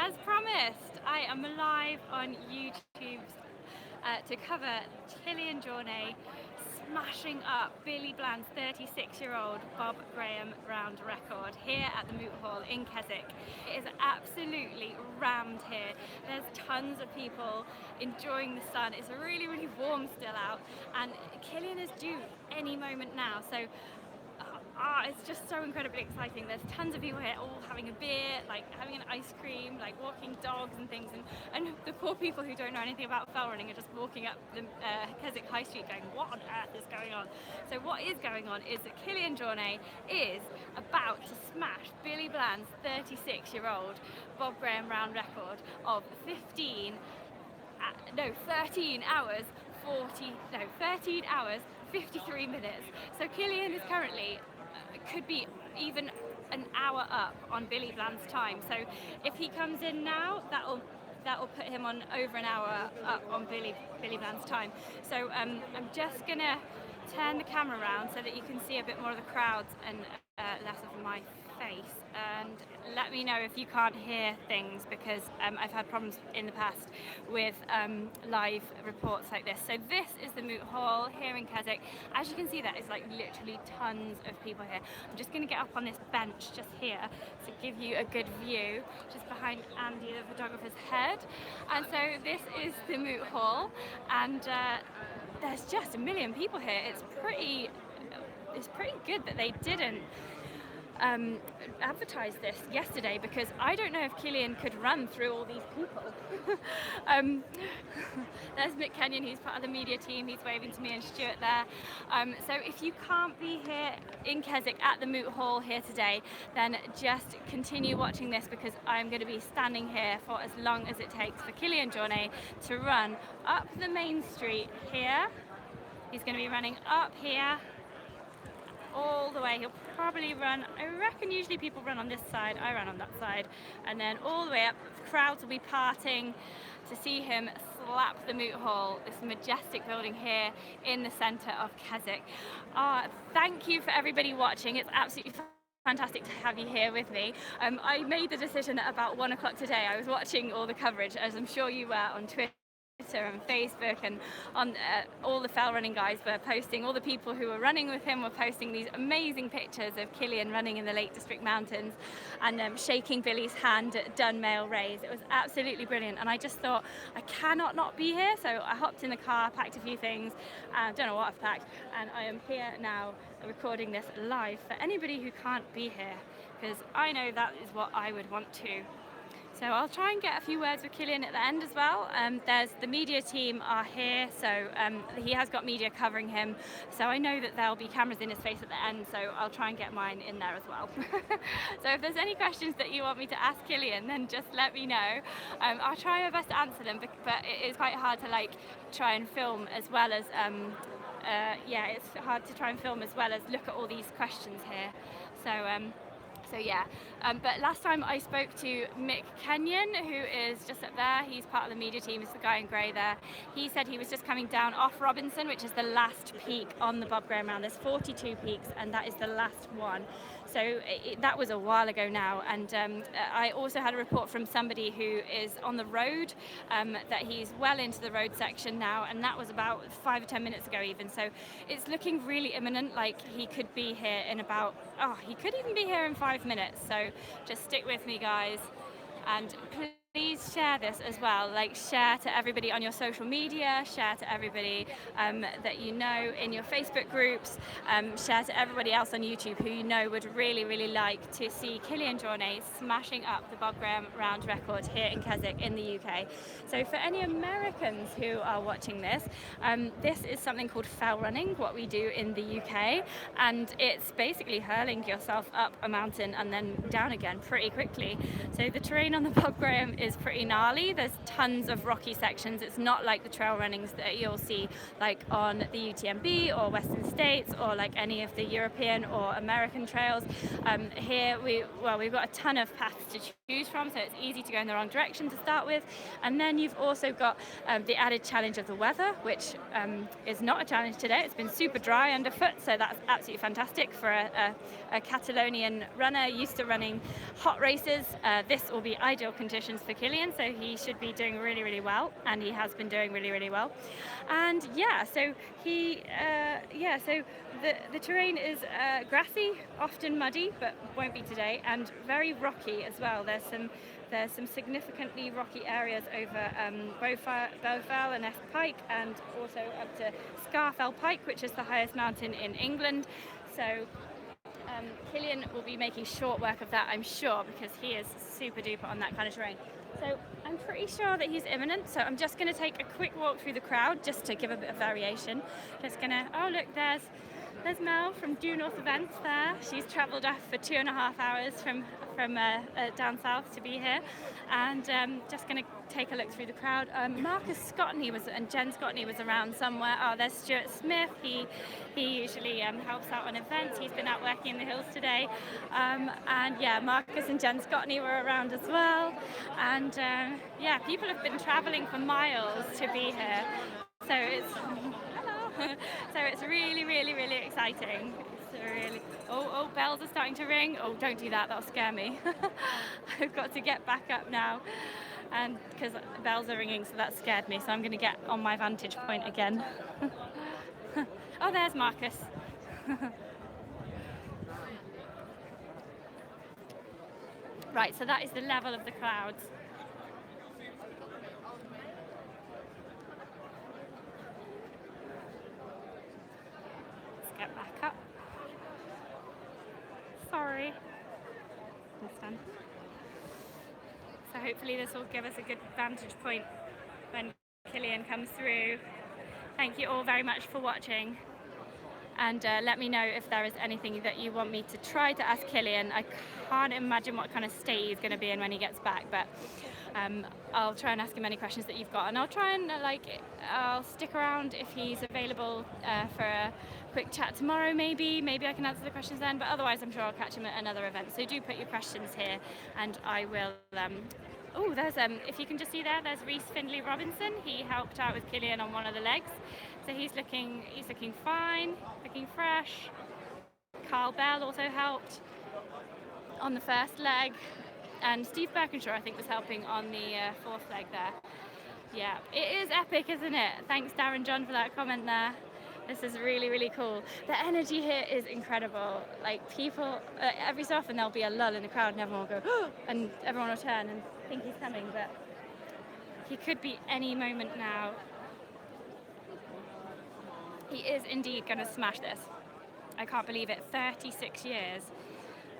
As promised, I am live on YouTube to cover Kilian Jornet smashing up Billy Bland's 36-year-old Bob Graham round record here at the Moot Hall in Keswick. It is absolutely rammed here. There's tons of people enjoying the sun. It's really, really warm still out, and Kilian is due any moment now. So it's just so incredibly exciting. There's tons of people here all having a beer, like having an ice cream, like walking dogs and things, and the poor people who don't know anything about fell running are just walking up the Keswick High Street going, what on earth is going on? So what is going on is that Kilian Jornet is about to smash Billy Bland's 36-year-old Bob Graham round record of 13 hours 13 hours 53 minutes. So Kilian is currently could be even an hour up on Billy Bland's time. So if he comes in now, that'll put him on over an hour up on Billy Bland's time. So I'm just gonna turn the camera around so that you can see a bit more of the crowds and less of my face, and let me know if you can't hear things, because I've had problems in the past with live reports like this. So this is the Moot Hall here in Keswick. As you can see, there is like literally tons of people here. I'm just going to get up on this bench just here to give you a good view, just behind Andy the photographer's head. And so this is the Moot Hall, and there's just a million people here. It's pretty good that they didn't advertise this yesterday, because I don't know if Kilian could run through all these people. There's Mick Kenyon, he's part of the media team, he's waving to me, and Stuart there. So if you can't be here in Keswick at the Moot Hall here today, then just continue watching this, because I'm going to be standing here for as long as it takes for Kilian Jornet to run up the main street here. He's going to be running up here all the way. He'll probably run, I reckon usually people run on this side, I run on that side, and then all the way up. Crowds will be parting to see him slap the Moot Hall, this majestic building here in the centre of Keswick. Thank you for everybody watching. It's absolutely fantastic to have you here with me. I made the decision at about 1 o'clock today. I was watching all the coverage, as I'm sure you were, on Twitter and Facebook, and on all the fell running guys were posting, all the people who were running with him were posting these amazing pictures of Kilian running in the Lake District Mountains and shaking Billy's hand at Dunmail Raise. It was absolutely brilliant, and I just thought, I cannot not be here. So I hopped in the car, packed a few things, don't know what I've packed, and I am here now recording this live for anybody who can't be here, because I know that is what I would want to. So I'll try and get a few words with Kilian at the end as well. There's the media team are here, so he has got media covering him. So I know that there'll be cameras in his face at the end, so I'll try and get mine in there as well. So if there's any questions that you want me to ask Kilian, then just let me know. I'll try my best to answer them, but it is quite hard to try and film as well as, it's hard to try and film as well as look at all these questions here. So yeah, but last time I spoke to Mick Kenyon, who is just up there. He's part of the media team, he's the guy in grey there. He said he was just coming down off Robinson, which is the last peak on the Bob Graham round. There's 42 peaks, and that is the last one. So that was a while ago now, and I also had a report from somebody who is on the road, that he's well into the road section now, and that was about 5 or 10 minutes ago even. So it's looking really imminent, like he could be here in about, he could even be here in 5 minutes. So just stick with me, guys, and please share this as well. Share to everybody on your social media, share to everybody that you know in your Facebook groups, share to everybody else on YouTube who you know would really, really like to see Kilian Jornet smashing up the Bob Graham round record here in Keswick in the UK. So for any Americans who are watching this, this is something called fell running, what we do in the UK, and it's basically hurling yourself up a mountain and then down again pretty quickly. So the terrain on the Bob Graham is pretty gnarly. There's tons of rocky sections. It's not like the trail runnings that you'll see on the UTMB or Western States or any of the European or American trails. Here we've got a ton of paths to choose from, so it's easy to go in the wrong direction to start with. And then you've also got the added challenge of the weather, which is not a challenge today. It's been super dry underfoot, so that's absolutely fantastic for a Catalonian runner used to running hot races. This will be ideal conditions for for Kilian, so he should be doing really, really well, and he has been doing really, really well. And yeah, so the terrain is grassy, often muddy, but won't be today, and very rocky as well. There's some significantly rocky areas over Bowfell and Est Pike, and also up to Scafell Pike, which is the highest mountain in England. So Kilian will be making short work of that, I'm sure, because he is super duper on that kind of terrain. So I'm pretty sure that he's imminent, so I'm just going to take a quick walk through the crowd just to give a bit of variation. Just going to, oh look, there's Mel from Due North Events there. She's travelled off for 2.5 hours from down south to be here, and just going to take a look through the crowd. Marcus Scotney and Jen Scotney was around somewhere. Oh, there's Stuart Smith. He usually helps out on events. He's been out working in the hills today, and yeah, Marcus and Jen Scotney were around as well. And yeah, people have been travelling for miles to be here, so it's so it's really, really, really exciting. It's really. Oh, bells are starting to ring. Oh, don't do that. That'll scare me. I've got to get back up now, and because bells are ringing, so that scared me. So I'm going to get on my vantage point again. Oh, there's Marcus. Right, so that is the level of the clouds. Let's get back up. Sorry. Understand. So hopefully this will give us a good vantage point when Kilian comes through. Thank you all very much for watching, and let me know if there is anything that you want me to try to ask Kilian. I can't imagine what kind of state he's going to be in when he gets back, but I'll try and ask him any questions that you've got, and I'll try and I'll stick around if he's available for a quick chat tomorrow. Maybe I can answer the questions then, but otherwise I'm sure I'll catch him at another event. So do put your questions here, and I will oh, there's if you can just see there's Reese Findlay Robinson. He helped out with Kilian on one of the legs, so he's looking fine, looking fresh. Carl Bell also helped on the first leg, and Steve Birkinshaw I think was helping on the fourth leg there. Yeah, it is epic, isn't it? Thanks Darren John for that comment there. This is really, really cool. The energy here is incredible. Like people, every so often there'll be a lull in the crowd and everyone will go, oh, and everyone will turn and think he's coming, but he could be any moment now. He is indeed going to smash this. I can't believe it. 36 years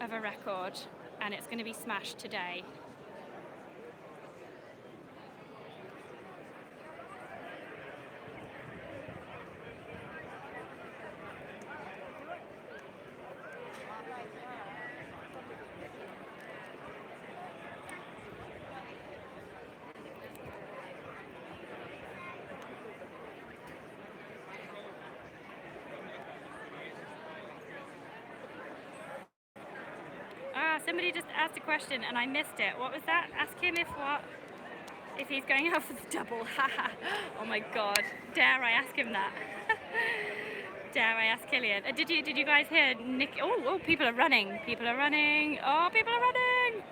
of a record, and it's going to be smashed today. Somebody just asked a question and I missed it. What was that? Ask him if he's going out for the double. Oh my god. Dare I ask him that? Dare I ask Kilian? Did you guys hear Nick? Oh, people are running. People are running. Oh, people are running.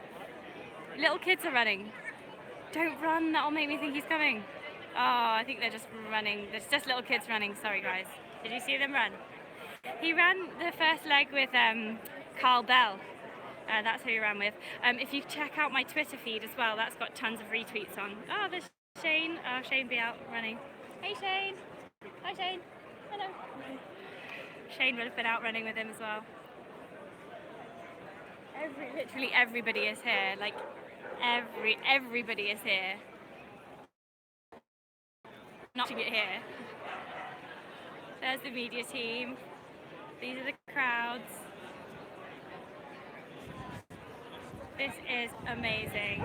Little kids are running. Don't run, that'll make me think he's coming. Oh, I think they're just running. There's just little kids running. Sorry guys. Did you see them run? He ran the first leg with Carl Bell. That's who he ran with. If you check out my Twitter feed as well, that's got tons of retweets on. Oh, there's Shane. Oh, Shane be out running. Hey Shane. Hi Shane. Hello. Shane would have been out running with him as well. Literally everybody is here. Like everybody is here. Not to get here. There's the media team. These are the crowds. This is amazing.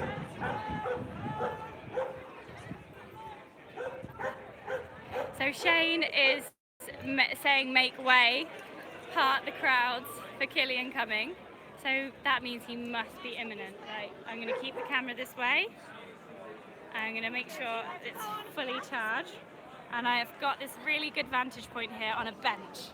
So Shane is saying make way, part the crowds for Kilian coming. So that means he must be imminent, right? I'm going to keep the camera this way. I'm going to make sure it's fully charged. And I have got this really good vantage point here on a bench.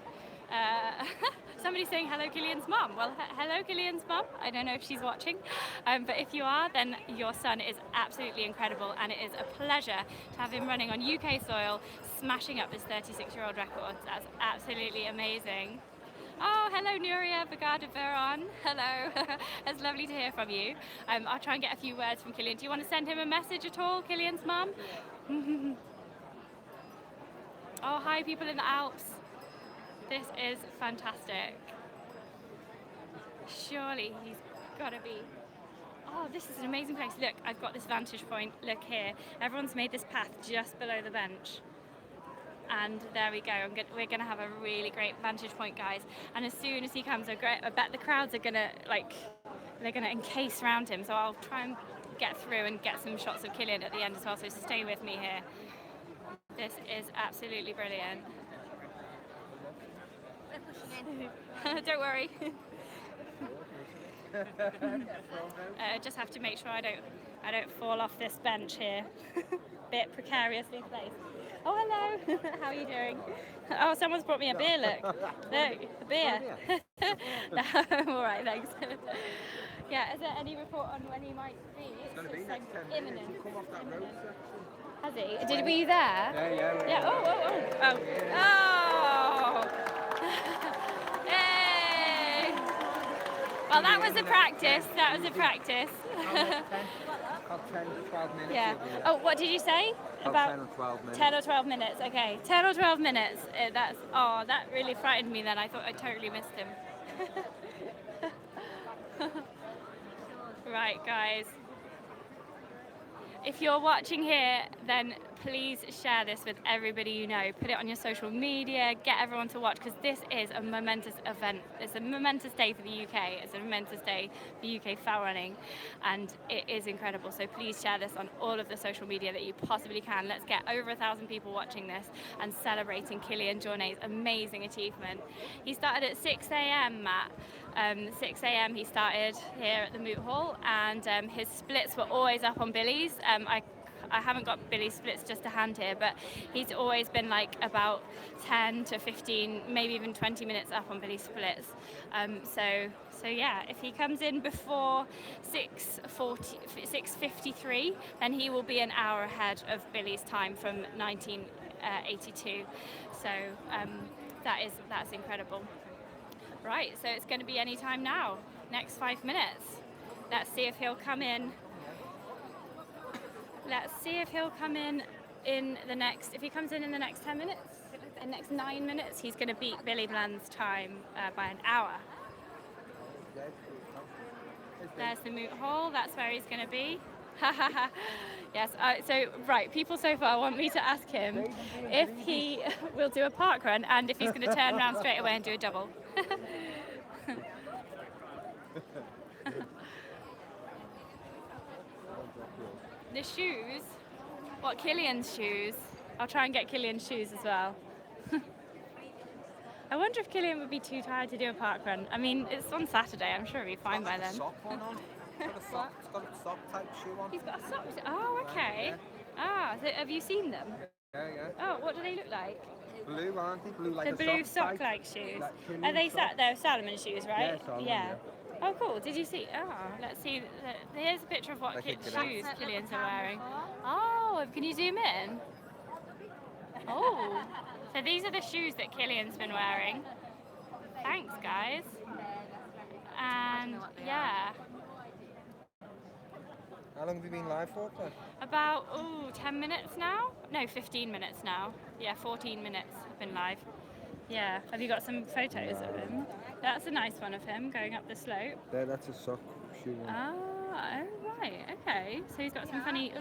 Somebody's saying hello, Kilian's mum. Well, hello, Kilian's mum. I don't know if she's watching, but if you are, then your son is absolutely incredible, and it is a pleasure to have him running on UK soil, smashing up this 36-year-old record. That's absolutely amazing. Oh, hello, Nuria Bagada Veron. Hello. It's lovely to hear from you. I'll try and get a few words from Kilian. Do you want to send him a message at all, Kilian's mum? Oh, hi, people in the Alps. This is fantastic. Surely he's got to be. Oh, this is an amazing place. Look, I've got this vantage point. Look here. Everyone's made this path just below the bench. And there we go. We're going to have a really great vantage point, guys. And as soon as he comes, I bet the crowds are going to, they're going to encase around him. So I'll try and get through and get some shots of Kilian at the end as well. So stay with me here. This is absolutely brilliant. Don't worry. Just have to make sure I don't fall off this bench here. Bit precariously placed. Oh, hello. How are you doing? Oh, someone's brought me a beer. Look, a beer. No, I'm all right, thanks. Yeah, is there any report on when he might be? It's going to be next 10 minutes. You come off that road section. Has he? Were you there? Yeah. Oh. Yay! Well, that was a practice. About 10 to 12 minutes. Yeah. Oh, what did you say? About 10 or 12 minutes. 10 or 12 minutes, okay. 10 or 12 minutes. That really frightened me then. I thought I totally missed him. Right, guys. If you're watching here, then please share this with everybody you know. Put it on your social media, get everyone to watch, because this is a momentous event. It's a momentous day for the UK. It's a momentous day for UK foul running, and it is incredible. So please share this on all of the social media that you possibly can. Let's get over 1,000 people watching this and celebrating Kilian Jornet's amazing achievement. He started at 6 a.m, Matt. 6 a.m. he started here at the Moot Hall, and his splits were always up on Billy's. I haven't got Billy's splits just to hand here, but he's always been like about 10 to 15, maybe even 20 minutes up on Billy's splits. So yeah, if he comes in before 6:53, then he will be an hour ahead of Billy's time from 1982. So that's incredible. Right, so it's going to be any time now, next 5 minutes. Let's see if he'll come in. If he comes in the next 10 minutes, in the next 9 minutes, he's going to beat Billy Bland's time by an hour. There's the Moot Hall, that's where he's going to be. Yes, right, people so far want me to ask him if he will do a park run and if he's going to turn around straight away and do a double. The shoes? What, Kilian's shoes? I'll try and get Kilian's shoes as well. I wonder if Kilian would be too tired to do a park run. I mean, it's on Saturday, I'm sure he'll be fine by then. It's got a sock type shoe on. He's got a sock. Oh, okay. Yeah. So have you seen them? Yeah. Oh, what do they look like? Blue, aren't they? Blue like the a blue sock sock-like shoes. Like Are they they're Salomon shoes, right? Yeah, Salomon, yeah. Oh, cool. Did you see? Oh, let's see. Here's a picture of what shoes Kilian's wearing. Oh, can you zoom in? Oh, so these are the shoes that Kilian's been wearing. Thanks, guys. And yeah. How long have you been live for, then? About 10 minutes now? No, 15 minutes now. Yeah, 14 minutes I've been live. Yeah. Have you got some photos of him? That's a nice one of him going up the slope. There, that's a sock shoe one. Oh, right. Okay. So he's got some funny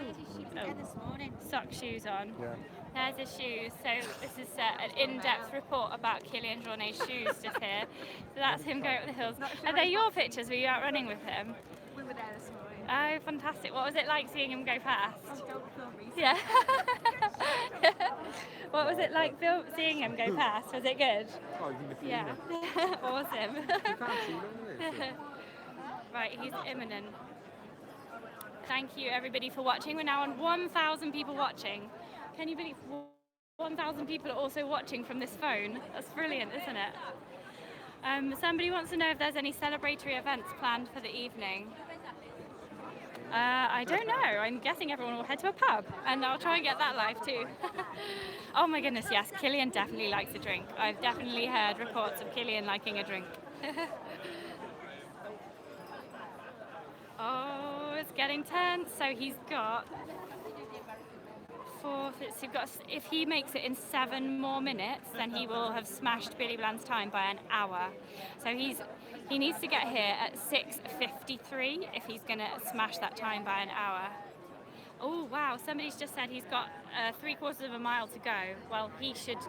sock shoes on. Yeah. There's his shoes. So this is an in-depth report about Kilian Jornet's shoes just here. So that's him going up the hills. Are they your pictures? Were you out running with him? We were there this morning. Oh, fantastic. What was it like seeing him go past? Oh, don't film me. Yeah. What was it like seeing him go past? Was it good? Oh, you can Yeah. Awesome. You can't see them, really. Right, he's imminent. Thank you everybody for watching. We're now on 1,000 people watching. Can you believe 1,000 people are also watching from this phone? That's brilliant, isn't it? Somebody wants to know if there's any celebratory events planned for the evening. I don't know. I'm guessing everyone will head to a pub, and I'll try and get that live too. Oh my goodness, yes, Kilian definitely likes a drink. I've definitely heard reports of Kilian liking a drink. Oh, it's getting tense. So he's got if he makes it in 7 more minutes, then he will have smashed Billy Bland's time by an hour. So he needs to get here at 6:53 if he's going to smash that time by an hour. Oh wow! Somebody's just said he's got 3/4 of a mile to go. Well, he should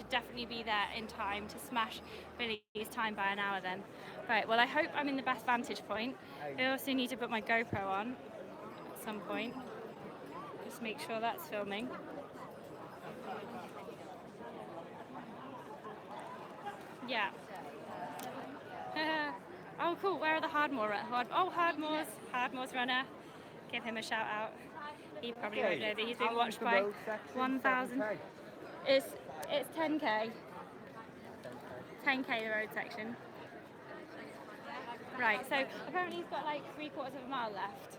definitely be there in time to smash Billy's time by an hour then. Right. Well, I hope I'm in the best vantage point. I also need to put my GoPro on at some point. Just make sure that's filming. Yeah. Oh, cool. Where are the Hardmoor? Hardmoor's runner. Give him a shout out. He probably won't know that he's being watched by 1,000. It's 10k. 10k the road section. Right. So apparently he's got like 3/4 of a mile left.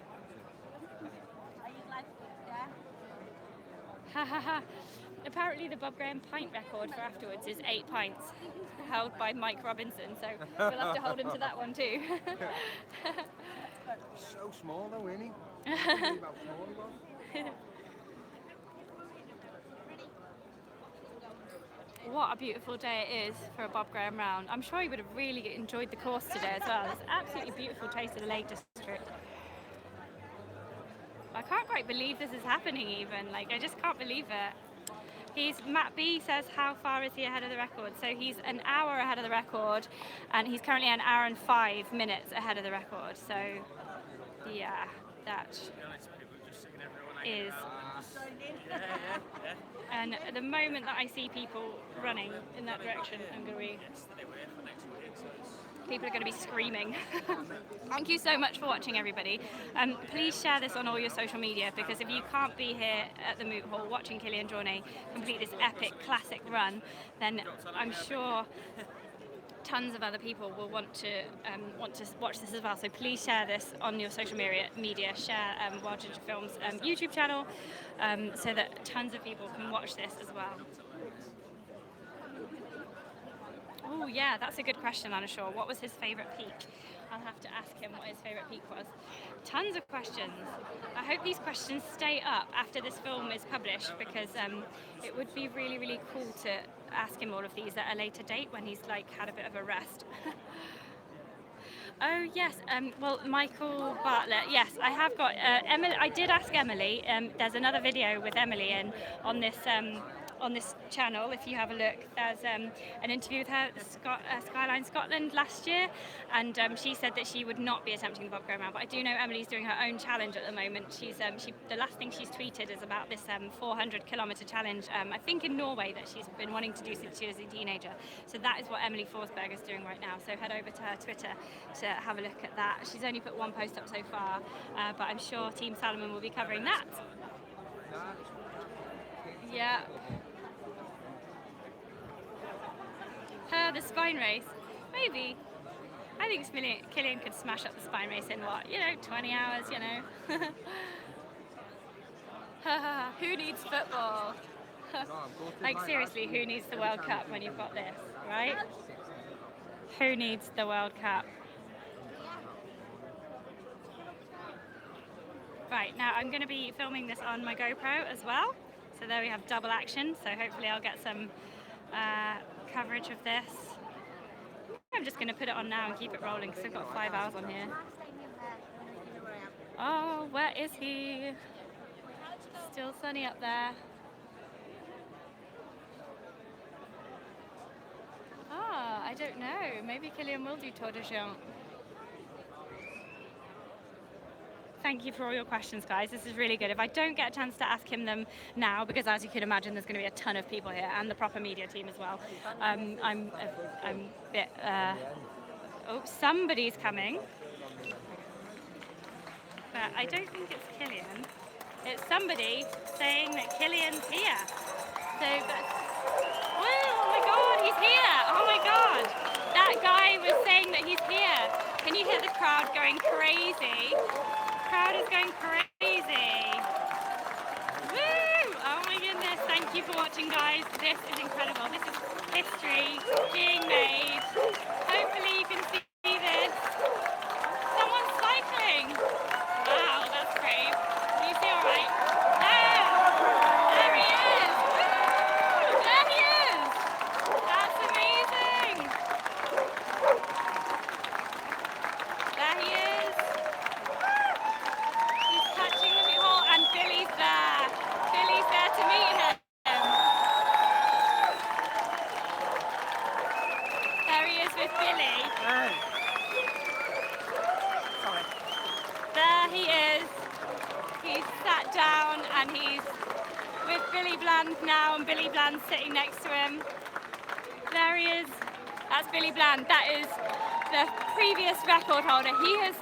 Apparently the Bob Graham pint record for afterwards is 8 pints, held by Mike Robinson, so we'll have to hold him to that one too. So small though, isn't he? How small he was. What a beautiful day it is for a Bob Graham round. I'm sure he would have really enjoyed the course today as well. It's absolutely beautiful taste of the Lake District. I can't quite believe this is happening even. Like, I just can't believe it. Matt B says, how far is he ahead of the record? So he's an hour ahead of the record, and he's currently an hour and 5 minutes ahead of the record. So, yeah, that is. And at the moment that I see people running in that direction, people are going to be screaming. Thank you so much for watching, everybody. Please share this on all your social media, because if you can't be here at the Moot Hall watching Kilian Jornet complete this epic classic run, then I'm sure tons of other people will want to watch this as well. So please share this on your social media. Share Wild Ginger Films YouTube channel, so that tons of people can watch this as well. Oh yeah, that's a good question, Anna Shaw. What was his favourite peak? I'll have to ask him what his favourite peak was. Tons of questions. I hope these questions stay up after this film is published, because it would be really, really cool to ask him all of these at a later date when he's like had a bit of a rest. Oh yes, well, Michael Bartlett, yes, I have got Emily. I did ask Emily. There's another video with Emily on this channel. If you have a look, there's an interview with her at Skyline Scotland last year, and she said that she would not be attempting the Bob Graham round. But I do know Emily's doing her own challenge at the moment. The last thing she's tweeted is about this 400-kilometre challenge, I think in Norway, that she's been wanting to do since she was a teenager. So that is what Emily Forsberg is doing right now. So head over to her Twitter to have a look at that. She's only put one post up so far, but I'm sure Team Salomon will be covering that. Yeah. The spine race, maybe. I think Kilian could smash up the spine race in 20 hours, Who needs football? Like seriously, who needs the World Cup when you've got this, right? Who needs the World Cup? Right, now I'm going to be filming this on my GoPro as well. So there we have double action, so hopefully I'll get some coverage of this. I'm just going to put it on now and keep it rolling because I've got 5 hours on here. Oh, where is he? Still sunny up there. Ah, I don't know. Maybe Kilian will do Tour de Géant. Thank you for all your questions, guys. This is really good. If I don't get a chance to ask him them now, because as you can imagine, there's going to be a ton of people here and the proper media team as well. I'm a bit. Oh, somebody's coming, but I don't think it's Kilian. It's somebody saying that Kilian's here. So, oh my God, he's here! Oh my God, that that guy was saying that he's here. Can you hear the crowd going crazy? Crowd is going crazy. Woo! Oh my goodness, thank you for watching, guys. This is incredible. This is history being made. Hopefully you can see this. Someone's cycling. Wow, that's brave. Can you see all right? There he is. Woo! There he is. That's amazing. There he is. He's touching the hole, and Billy's there. Billy's there to meet him. There he is with Billy. Hey. Sorry. There he is. He's sat down and he's with Billy Bland now, and Billy Bland's sitting next to him. There he is. That's Billy Bland. That is the previous record holder. He has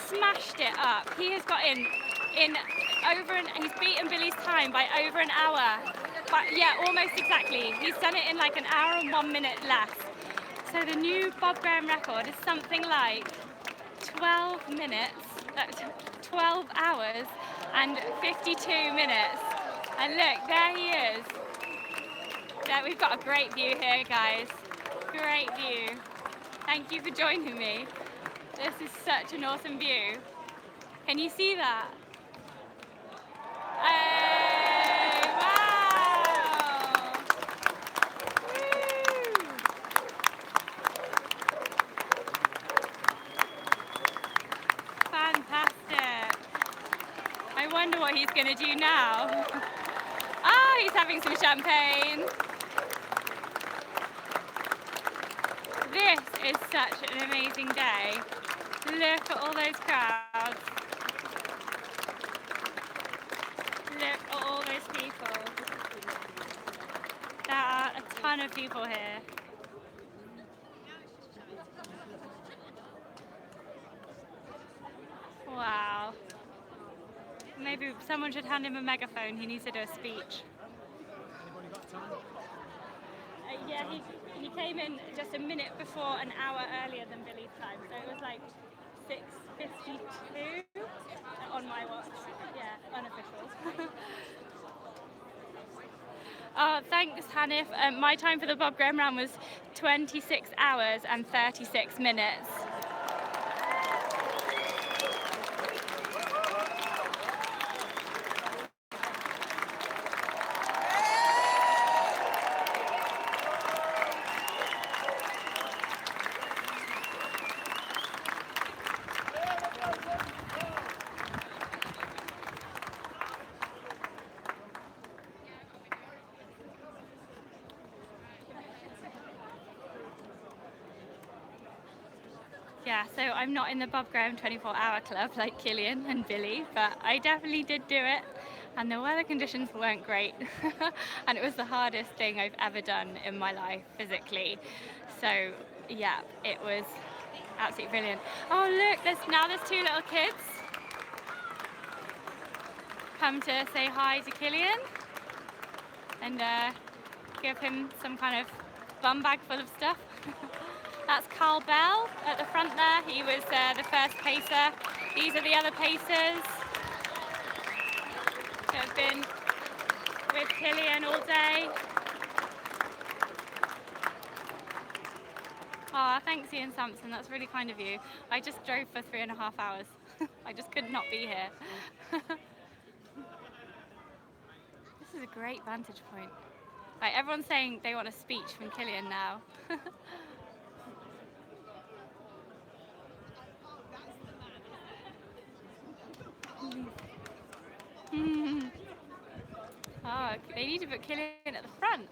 smashed it up. He has got in he's beaten Billy's time by over an hour. But yeah, almost exactly. He's done it in like an hour and 1 minute less. So the new Bob Graham record is something like 12 minutes, 12 hours and 52 minutes. And look, there he is. There, we've got a great view here, guys. Great view. Thank you for joining me. This is such an awesome view. Can you see that? Hey, wow! Woo! Fantastic. I wonder what he's going to do now. Ah, he's having some champagne. This is such an amazing day. Look at all those crowds. Look at all those people. There are a ton of people here. Wow. Maybe someone should hand him a megaphone. He needs to do a speech. Yeah, he came in just a minute before an hour earlier than Billy's time, so it was like 6:52 on my watch. Yeah, unofficial. Oh, thanks, Hanif. My time for the Bob Graham round was 26 hours and 36 minutes. Yeah, so I'm not in the Bob Graham 24-hour club like Kilian and Billy, but I definitely did do it, and the weather conditions weren't great, and it was the hardest thing I've ever done in my life physically. So yeah, it was absolutely brilliant. Oh look, there's two little kids come to say hi to Kilian and give him some kind of bum bag full of stuff. That's Carl Bell at the front there. He was the first pacer. These are the other pacers that have been with Kilian all day. Oh, thanks Ian Sampson, that's really kind of you. I just drove for 3.5 hours. I just could not be here. This is a great vantage point. Right, everyone's saying they want a speech from Kilian now. Oh, they need to put Kilian at the front.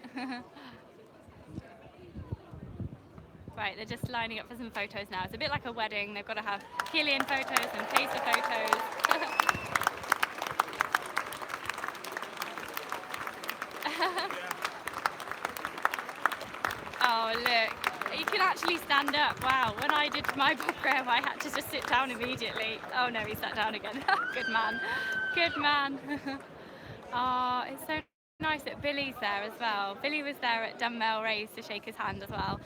Right, they're just lining up for some photos now. It's a bit like a wedding. They've got to have Kilian photos and pacer photos. Oh, look. You can actually stand up. Wow, when I did my Bob Graham, I had to just sit down immediately. Oh no, he sat down again. Good man. Good man. Oh, it's so nice that Billy's there as well. Billy was there at dumbbell raise to shake his hand as well.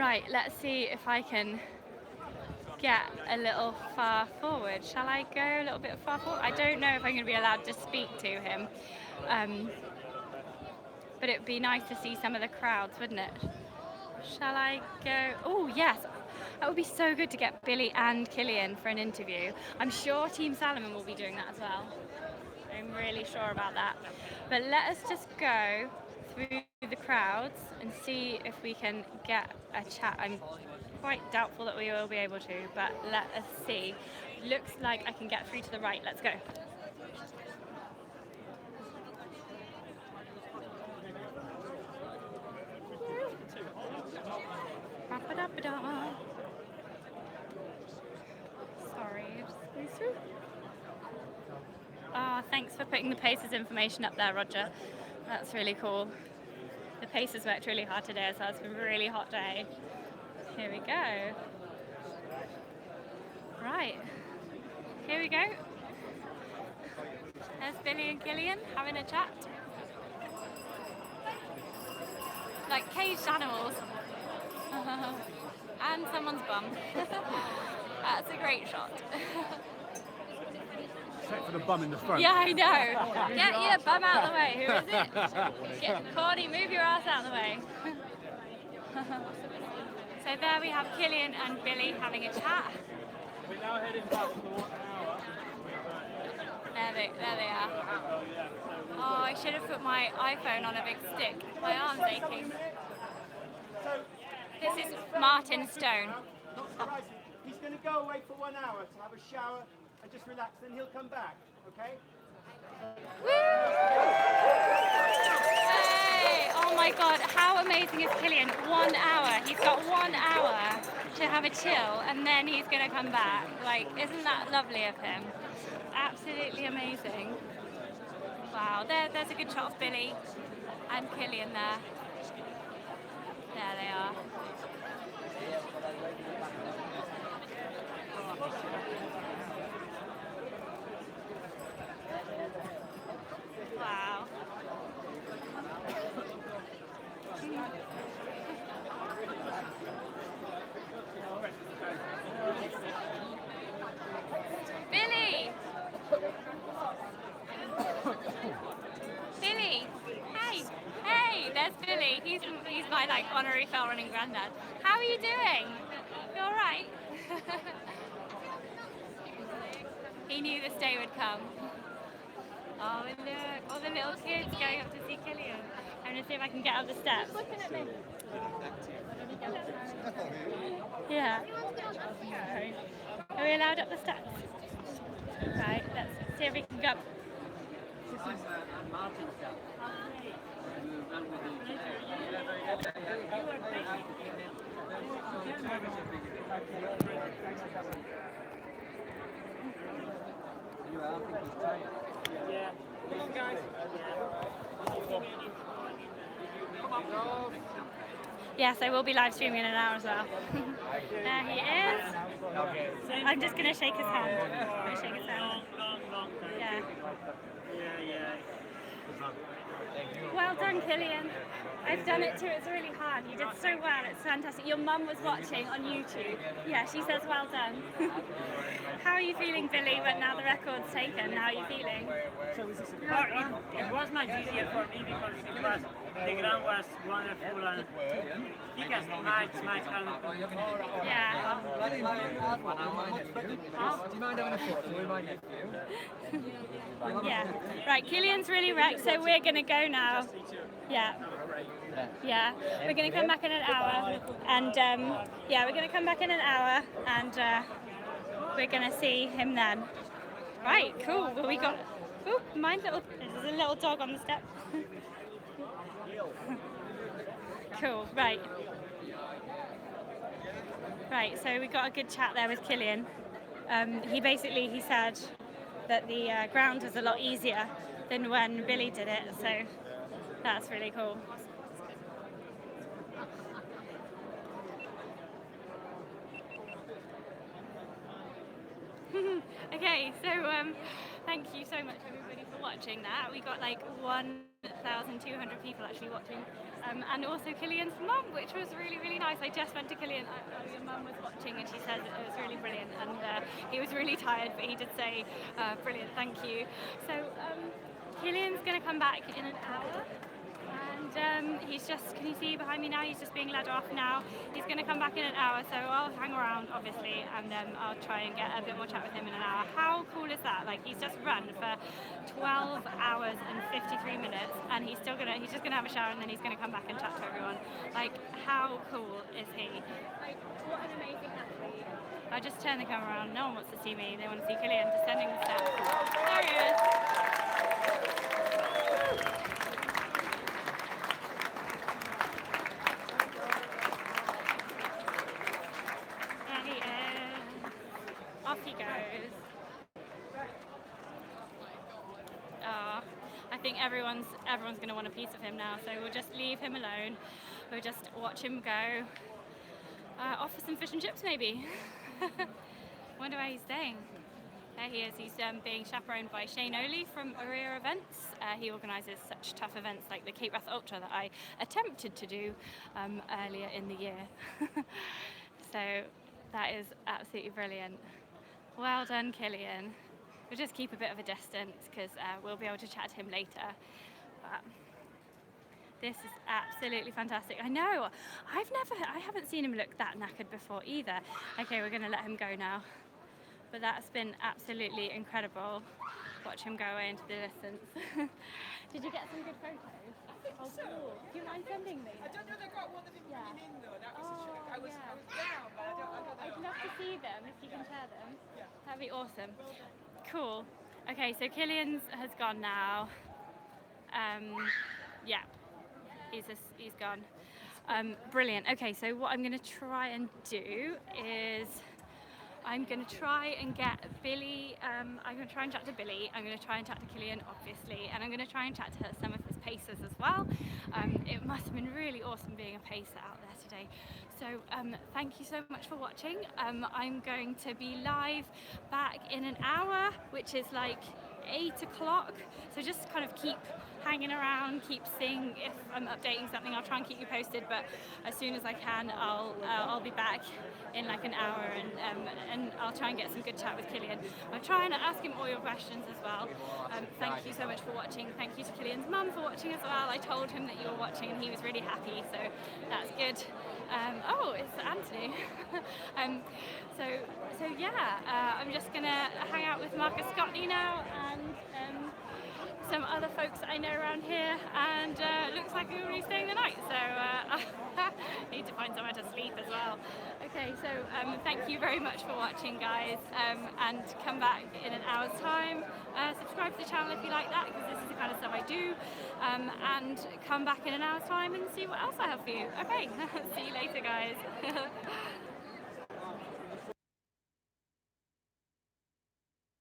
Right, let's see if I can get a little far forward. Shall I go a little bit far forward? I don't know if I'm going to be allowed to speak to him, but it would be nice to see some of the crowds, wouldn't it? Shall I go? Oh, yes. That would be so good to get Billy and Kilian for an interview. I'm sure Team Salomon will be doing that as well. I'm really sure about that. But let us just go through the crowds and see if we can get a chat. I'm quite doubtful that we will be able to, but let us see. Looks like I can get through to the right. Let's go. Sorry, just squeeze through. Oh, thanks for putting the Pacers information up there, Roger. That's really cool. The Pacers worked really hard today as well. It's been a really hot day. Here we go. Right. Here we go. There's Billy and Kilian having a chat. Like caged animals. And someone's bum. That's a great shot. Except for the bum in the front. Yeah, I know. Get your bum out of the way. Who is it? Cordy, move your ass out of the way. So there we have Kilian and Billy having a chat. We're now heading back for 1 hour. There they are. Oh, I should have put my iPhone on a big stick. My arm's aching. This is Martin Stone. Not surprising. He's going to go away for 1 hour to have a shower and just relax, then he'll come back, okay? Woo! Hey! Oh my God, how amazing is Kilian? 1 hour. He's got 1 hour to have a chill and then he's going to come back. Like, isn't that lovely of him? Absolutely amazing. Wow, there's a good shot of Billy and Kilian there. There they are. Wow. Billy! Billy! Hey! Hey! There's Billy. He's my like honorary fell running granddad. How are you doing? You alright? He knew this day would come. Oh look, all the little kids going up to see Kilian. I'm gonna see if I can get up the steps. Looking at me. Yeah. Are we allowed up the steps? Right, let's see if we can go up. This is Martin's dad. Who ran with you. I think he's tired. Yeah. Come on, guys. Yes, I will be live streaming in an hour as well. There he is. I'm just going to shake his hand. I'm going to shake his hand. Yeah. Well done, Kilian. I've done it too. It's really hard. You did so well. It's fantastic. Your mum was watching on YouTube. Yeah, she says well done. How are you feeling, Billy, when now the record's taken? How are you feeling? It was much easier for me because the ground was wonderful and biggest much kind. Yeah. Do you mind having a photo? Do we mind you? Yeah. Right, Kilian's really wrecked, so we're going to go now. Yeah. Yeah. We're going to come back in an hour. And, yeah, we're going to come back in an hour and we're going to see him then. Right, cool. Well, we got... Oop, there's a little dog on the step. Cool, right. Right, so we got a good chat there with Kilian. He said that the ground was a lot easier than when Billy did it, so that's really cool. Okay, so Thank you so much everybody for watching that. We got like 1,200 people actually watching. And also Kilian's mum, which was really, really nice. I just went to Kilian, your mum was watching and she said it was really brilliant. And he was really tired, but he did say, brilliant, thank you. So Kilian's gonna come back in an hour. And he's just, can you see behind me now? He's just being led off now. He's going to come back in an hour, so I'll hang around, obviously, and I'll try and get a bit more chat with him in an hour. How cool is that? Like, he's just run for 12 hours and 53 minutes, and he's just going to have a shower, and then he's going to come back and chat to everyone. Like, how cool is he? Like, what an amazing athlete. I just turn the camera around. No one wants to see me. They want to see Kilian descending the steps. There he is. Off he goes. I think everyone's going to want a piece of him now, so we'll just leave him alone. We'll just watch him go. Off for some fish and chips, maybe. Wonder where he's staying. There he is. He's being chaperoned by Shane Oley from Area Events. He organises such tough events like the Cape Wrath Ultra that I attempted to do earlier in the year. So that is absolutely brilliant. Well done, Kilian. We'll just keep a bit of a distance because we'll be able to chat to him later. But this is absolutely fantastic. I know, I haven't seen him look that knackered before either. Okay, we're gonna let him go now. But that's been absolutely incredible. Watch him go away into the distance. Did you get some good photos? Oh, cool. Do you mind sending me? I don't know, they got one that didn't Yeah. come in though. That was a trick. I was down, but I don't know. I'd love to see them if you can share them. That'd be awesome. Cool. Okay, so Kilian's has gone now. Yeah, he's gone. Brilliant. Okay, so what I'm going to try and do is I'm going to try and get Billy. I'm going to try and chat to Billy. I'm going to try and chat to Kilian, obviously, and I'm going to try and chat to some of his pacers as well. It must have been really awesome being a pacer out there today. So thank you so much for watching. I'm going to be live back in an hour, which is like 8 o'clock. So just kind of keep hanging around, keep seeing if I'm updating something. I'll try and keep you posted, but as soon as I can, I'll be back in like an hour, and I'll try and get some good chat with Kilian. I'll try and ask him all your questions as well. Thank you so much for watching. Thank you to Kilian's mum for watching as well. I told him that you were watching, and he was really happy, so that's good. Oh, it's Anthony. So yeah, I'm just gonna hang out with Marcus Scotney now and some other folks that I know around here, and looks like we're already staying the night, so I need to find somewhere to sleep as well. Okay, so thank you very much for watching, guys, and come back in an hour's time. Subscribe to the channel if you like that, because this is the kind of stuff I do, and come back in an hour's time and see what else I have for you. Okay, see you later, guys.